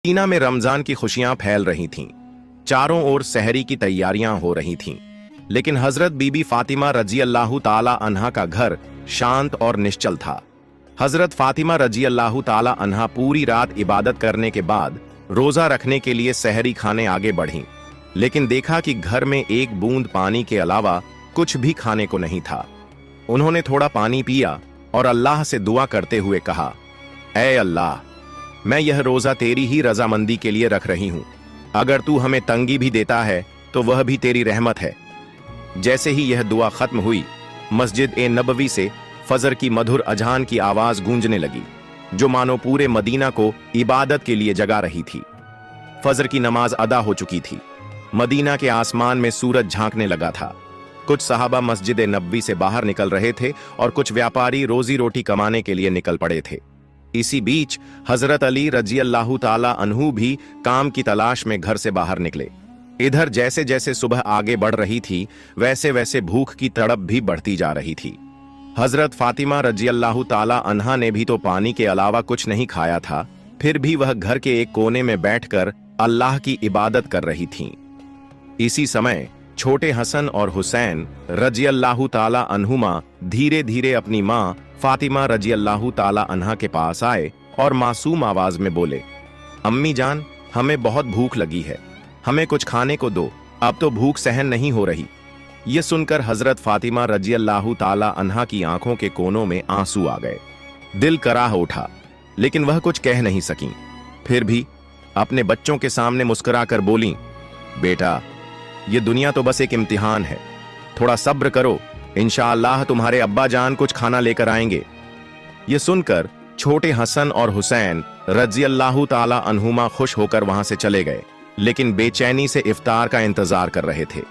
Medina में रमजान की खुशियां फैल रही थीं। चारों ओर सहरी की तैयारियां हो रही थीं, लेकिन हजरत बीबी फातिमा रजी अल्लाह ताला अन्हा का घर शांत और निश्चल था। हजरत फातिमा रजी अल्लाह ताला अन्हा पूरी रात इबादत करने के बाद रोजा रखने के लिए सहरी खाने आगे बढ़ीं, लेकिन देखा कि घर में एक बूंद पानी के अलावा कुछ भी खाने को नहीं था। उन्होंने थोड़ा पानी पिया और अल्लाह से दुआ करते हुए कहा, ऐ अल्लाह, मैं यह रोजा तेरी ही रजामंदी के लिए रख रही हूं। अगर तू हमें तंगी भी देता है तो वह भी तेरी रहमत है। जैसे ही यह दुआ खत्म हुई, मस्जिद ए नबवी से फजर की मधुर अजान की आवाज गूंजने लगी, जो मानो पूरे मदीना को इबादत के लिए जगा रही थी। फजर की नमाज अदा हो चुकी थी। मदीना के आसमान में सूरज झांकने लगा था। कुछ सहाबा मस्जिद ए नबवी से बाहर निकल रहे थे और कुछ व्यापारी रोजी रोटी कमाने के लिए निकल पड़े थे। इसी बीच हजरत अली रजी अल्लाह ताला अन्हु भी काम की तलाश में घर से बाहर निकले। इधर जैसे जैसे सुबह आगे बढ़ रही थी, वैसे वैसे भूख की तड़प भी बढ़ती जा रही थी। हजरत फातिमा रजी अल्लाह ताला अन्हा ने भी तो पानी के अलावा कुछ नहीं खाया था, फिर भी वह घर के एक कोने में बैठकर अल्लाह की इबादत कर रही थीं। इसी समय छोटे हसन और हुसैन रजी अल्लाह ताला अन्हुमा धीरे धीरे अपनी मां फातिमा रजी अल्लाह ताला अन्हा के पास आए और मासूम आवाज में बोले, अम्मी जान, हमें बहुत भूख लगी है, हमें कुछ खाने को दो, अब तो भूख सहन नहीं हो रही। ये सुनकर हजरत फातिमा रजी अल्लाह ताला अन्हा की आंखों के कोनों में आंसू आ गए। दिल कराह उठा, लेकिन वह कुछ कह नहीं सकी। फिर भी अपने बच्चों के सामने मुस्कुराकर बोली, बेटा, ये दुनिया तो बस एक इम्तिहान है, थोड़ा सब्र करो, इंशाअल्लाह तुम्हारे अब्बा जान कुछ खाना लेकर आएंगे। ये सुनकर छोटे हसन और हुसैन रजी अल्लाह ताला अन्हुमा खुश होकर वहां से चले गए, लेकिन बेचैनी से इफ्तार का इंतजार कर रहे थे।